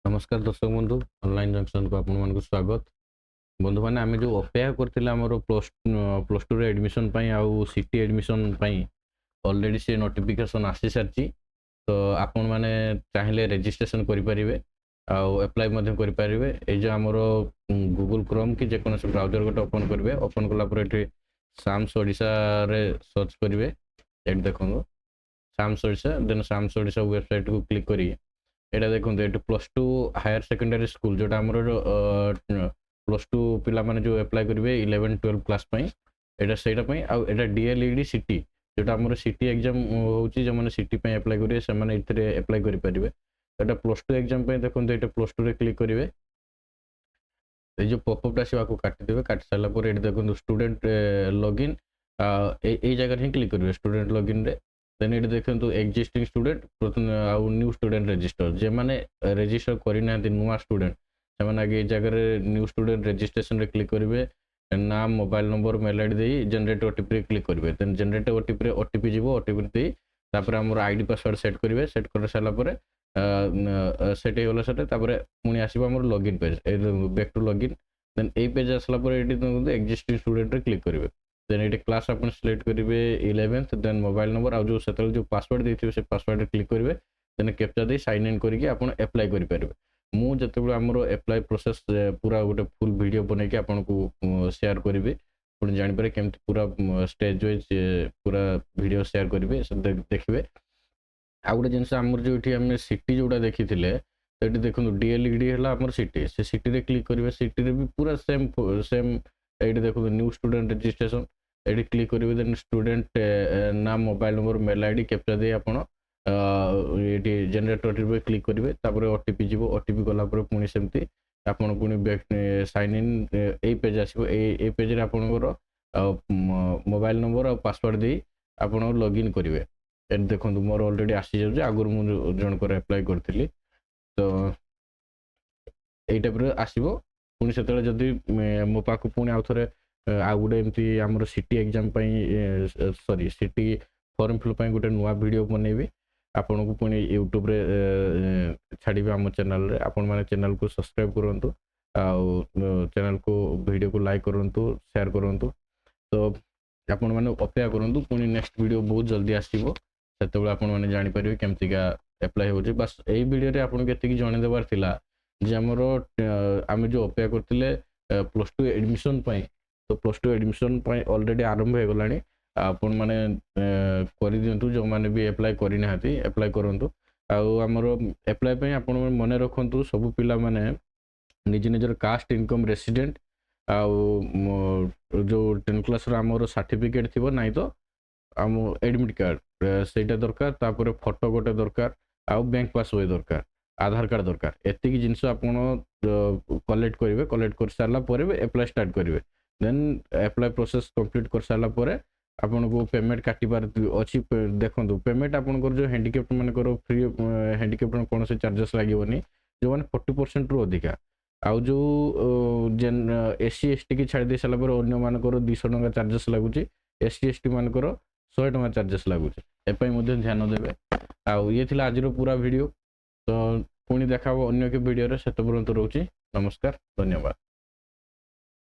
नमस्कार दर्शक बंधु ऑनलाइन जंक्शन को आपण मानक स्वागत बंधु माने आमे जो अपेक्षा करथिले हमर प्लस 2 रे एडमिशन पई आउ सिटी एडमिशन पई ऑलरेडी से नोटिफिकेशन आसी सारची तो आपण माने चाहिले रजिस्ट्रेशन करि परिबे आउ अप्लाई मध्ये करि परिबे ए जो हमर गूगल क्रोम की जे कोनसे ब्राउजर गोटे ओपन करबे ओपन कला पर एठी साम्स ओडिसा रे सर्च करिवे एट देखो SAMS Odisha then SAMS Odisha website को क्लिक करी एटा देखो ये plus two higher secondary school जोटा आमर प्लस टू पिला माने जो अप्लाई करेंगे 11-12 क्लास एटा सेटा आटा डीएलईडी सिटी जोटा आमर सिटी एग्जाम होची जो माने सिटी पे अप्लाई करेंगे से माने इथरे अप्लाई करि परिबे एटा प्लस टू एग्जाम पे देखो ये प्लस टू रे क्लिक करेंगे ये जो पॉपअप आसीबा को काटी देबे काटी साला पर एटा देखो स्टूडेंट लॉगिन ए जगह ही क्लिक करेंगे स्टूडेंट लॉगिन रे देन इट देखंतु एक्जिस्टिंग स्टूडेंट आउ न्यू स्टूडेंट रजिस्टर जे माने रजिस्टर करि नांती नुवा स्टूडेंट से माने आगे जगह न्यू स्टूडेंट रजिस्ट्रेशन रे क्लिक करिवे नाम मोबाइल नंबर मेल आईडी देई जनरेट ओटीपी रे क्लिक करिवे देन जनरेट ओटीपी रे ओटीपी जीवो ओटीपी देई तापर हमर आईडी पासवर्ड सेट करिवे सेट कर साला पर सेट हे होला सेट तापर पुनी आसीबो हमर login page back to login then ए पेज आसला पर एडी एक्जिस्टिंग स्टूडेंट रे क्लिक करिवे देन ये क्लास अपन सिलेक्ट करेंगे 11th देन मोबाइल नंबर आउ जो पासवर्ड देथिबे से पासवर्ड क्लिक करेंगे देन कैप्चा दे साइन इन करके अपन अप्लाई करि परिबे मु जतेबे हमरो अप्लाई प्रोसेस पूरा गोटे फुल वीडियो बनै के आपन को शेयर करिवे पुन जानि पारे केमति पूरा स्टेज वाइज पूरा वीडियो शेयर करिवे देखिबे आ गोटे जिनस हमर जो इठी हम सिटी जोडा देखिथिले एटी देखो डीएलईडी हला हमर सिटी से सिटी रे क्लिक करिवे सिटी रे भी पूरा सेम सेम एटी देखो न्यू स्टूडेंट रजिस्ट्रेशन एटी क्लिक करेंगे देन स्टूडेंट नाम mobile number mail ID captcha दे आपण ये जनरेट ओटीपी क्लिक करेंगे तापर ओटीपी जीवो ओटीपी गला पर पुनी सेमती आपण पुनी बैक साइन इन ए पेज आसीबो ए पेज रे आपनकर मोबाइल नंबर और पासवर्ड दे आपण लॉगिन करेंगे एट देखंतु मोर ऑलरेडी आसी जाउ आगुर मु जन कर अप्लाई करथिली तो एई टाइप रे आसीबो पुनी सेतले जदी मो पाखु पुनी आउथरे आ गोटे एमती आमर city exam sorry city form fill गोटे नुआ वीडियो बनैबी आपन को पुणी यूट्यूब रे छाड़ी आम चैनल रे आपण माने चैनल को सब्सक्राइब करंतु आउ चैनल को वीडियो को लाइक करंतु शेयर करंतु तो आपण माने अपेक्षा करंतु पुणी नेक्स्ट वीडियो बहुत जल्दी आसीबो सेतबे आपण माने जानि परिबे केमति का अप्लाई होजे बस एई वीडियो रे आपण केति जणे देबार थिला जे हमरो आमे जो अपेक्षा करथिले प्लस 2 एडमिशन पई तो प्लस 2 एडमिशन ऑलरेडी आरंभ हो गलानी आपण माने करि दियंतु जो माने भी अप्लाई करि नाहती अप्लाई करंतु आउ हमर अप्लाई पई आपण मने रखंतु सब पिला माने निज निजर कास्ट इनकम रेसिडेंट आउ जो 10 क्लास रो हमर सर्टिफिकेट थिबो नाही तो हम एडमिट कार्ड सेटा दरकार तापर फोटो गोटे दरकार आउ बैंक पासबुक दरकार आधार कार्ड दरकार एतिकी जिंस आपण कलेक्ट करिवे कलेक्ट कर सारला परे अप्लाई स्टार्ट करिवे देन अप्लाई प्रोसेस कंप्लीट कर सारा पर आपन को पेमेंट काटी पार अछि देखंतु पेमेंट आपन को जो हैंडिकैप्ड मन करो फ्री हैंडिकैप्ड कोन से चार्जेस लागोनी जो माने 40% रु अधिका आउ जो जेन एससी एसटी की छाड़ दे साला पर अन्य मान करो 200 टका चार्जेस लागुची एससी एसटी मान करो 100 टका चार्जेस लागुची ए पई मध्ये ध्यान देबे आउ ये थिला आज रो पूरा वीडियो तो पुणी देखाबो अन्य के वीडियो रे सेत परंत रहउची नमस्कार धन्यवाद।